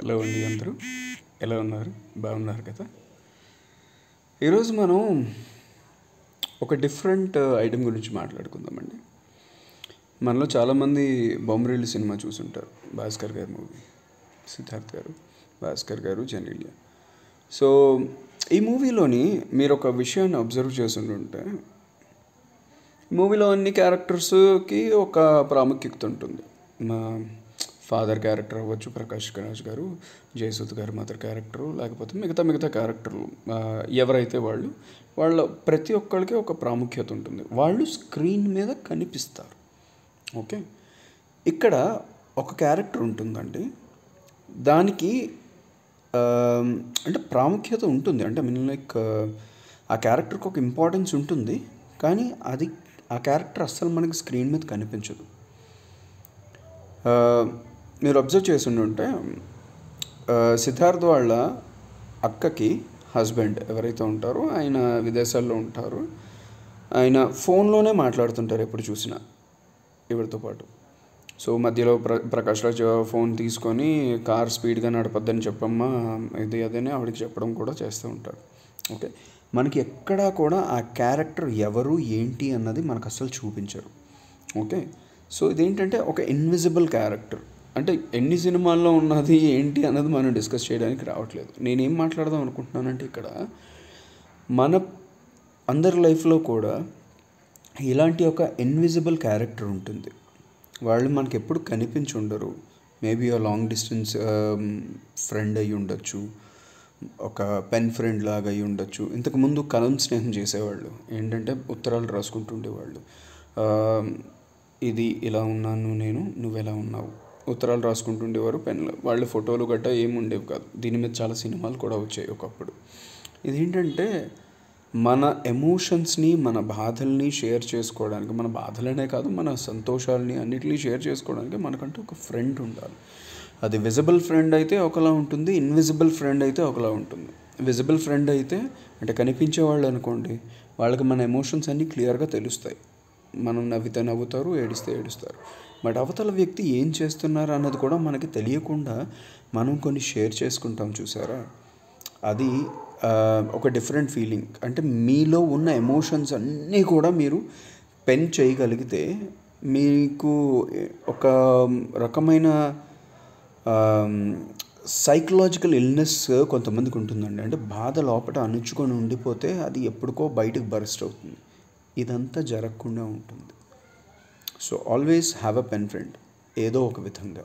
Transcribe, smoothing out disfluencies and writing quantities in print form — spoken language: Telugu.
హలో అండి, అందరూ ఎలా ఉన్నారు? బాగున్నారు కదా? ఈరోజు మనం ఒక డిఫరెంట్ ఐటెం గురించి మాట్లాడుకుందామండి. మనలో చాలామంది బొమ్మరిల్లు సినిమా చూసుంటారు. భాస్కర్ గారి మూవీ, సిద్ధార్థ్ గారు, భాస్కర్ గారు, జెనీలియా. సో ఈ మూవీలోని మీరు ఒక విషయాన్ని అబ్జర్వ్ చేస్తుంటే, మూవీలో అన్ని క్యారెక్టర్స్కి ఒక ప్రాముఖ్యత ఉంటుంది. మా ఫాదర్ క్యారెక్టర్ అవ్వచ్చు, ప్రకాష్ రాజ్ గారు, జయసుధ్ గారు మదర్ క్యారెక్టరు, లేకపోతే మిగతా క్యారెక్టర్లు ఎవరైతే వాళ్ళ ప్రతి ఒక్కరికి ఒక ప్రాముఖ్యత ఉంటుంది. వాళ్ళు స్క్రీన్ మీద కనిపిస్తారు. ఓకే, ఇక్కడ ఒక క్యారెక్టర్ ఉంటుందండి, దానికి అంటే ప్రాముఖ్యత ఉంటుంది. అంటే లైక్ ఆ క్యారెక్టర్కి ఒక ఇంపార్టెన్స్ ఉంటుంది, కానీ ఆ క్యారెక్టర్ అస్సలు మనకి స్క్రీన్ మీద కనిపించదు. మీరు అబ్జర్వ్ చేసి ఉంటే, సిద్ధార్థ్ వాళ్ళ అక్కకి హస్బెండ్ ఎవరైతే ఉంటారో ఆయన విదేశాల్లో ఉంటారు. ఆయన ఫోన్లోనే మాట్లాడుతుంటారు ఎప్పుడు చూసినా ఎవరితో పాటు. సో మధ్యలో ప్రకాష్ రాజ్ ఫోన్ తీసుకొని కార్ స్పీడ్గా నడపద్దని చెప్పమ్మా, ఇది అదని ఆవిడకి చెప్పడం కూడా చేస్తూ ఉంటారు. ఓకే, మనకి ఎక్కడా కూడా ఆ క్యారెక్టర్ ఎవరు ఏంటి అన్నది మనకు అస్సలు చూపించరు. ఓకే, సో ఇదేంటంటే ఒక ఇన్విజిబుల్ క్యారెక్టర్. అంటే ఎన్ని సినిమాల్లో ఉన్నది ఏంటి అన్నది మనం డిస్కస్ చేయడానికి రావట్లేదు. నేనేం మాట్లాడదాం అనుకుంటున్నానంటే, ఇక్కడ మన అందరి లైఫ్లో కూడా ఇలాంటి ఒక ఇన్విజిబుల్ క్యారెక్టర్ ఉంటుంది. వాళ్ళు మనకి ఎప్పుడు కనిపించి ఉండరు. మేబీ ఆ లాంగ్ డిస్టెన్స్ ఫ్రెండ్ అయ్యి ఉండొచ్చు, ఒక పెన్ ఫ్రెండ్ లాగా అయ్యి ఉండొచ్చు. ఇంతకుముందు కలం స్నేహం చేసేవాళ్ళు, ఏంటంటే ఉత్తరాలు రాసుకుంటుండేవాళ్ళు. ఇది ఇలా ఉన్నాను నేను, నువ్వెలా ఉన్నావు, ఉత్తరాలు రాసుకుంటుండేవారు. పెన్లు, వాళ్ళ ఫోటోలు గట్టా ఏమి ఉండేవి కాదు. దీని మీద చాలా సినిమాలు కూడా వచ్చాయి ఒకప్పుడు. ఇదేంటంటే మన ఎమోషన్స్ని, మన బాధల్ని షేర్ చేసుకోవడానికి, మన బాధలనే కాదు మన సంతోషాలని అన్నిటినీ షేర్ చేసుకోవడానికి మనకంటూ ఒక ఫ్రెండ్ ఉండాలి. అది విజిబుల్ ఫ్రెండ్ అయితే ఒకలా ఉంటుంది, ఇన్విజిబుల్ ఫ్రెండ్ అయితే ఒకలా ఉంటుంది. విజిబుల్ ఫ్రెండ్ అయితే అంటే కనిపించేవాళ్ళు అనుకోండి, వాళ్ళకి మన ఎమోషన్స్ అన్నీ క్లియర్గా తెలుస్తాయి. మనం నవ్వితే నవ్వుతారు, ఏడిస్తే ఏడుస్తారు. బట్ అవతల వ్యక్తి ఏం చేస్తున్నారు అన్నది కూడా మనకి తెలియకుండా మనం కొన్ని షేర్ చేసుకుంటాం, చూసారా? అది ఒక డిఫరెంట్ ఫీలింగ్. అంటే మీలో ఉన్న ఎమోషన్స్ అన్నీ కూడా మీరు పెన్ చేయగలిగితే మీకు ఒక రకమైన సైకలాజికల్ ఇల్నెస్ కొంతమందికి ఉంటుందండి. అంటే బాధ లోపల అణుచుకొని ఉండిపోతే అది ఎప్పటికో బయటకు బర్స్ట్ అవుతుంది. ఇదంతా జరగకుండా ఉంటుంది. So always have a pen friend ఏదో ఒక విధంగా.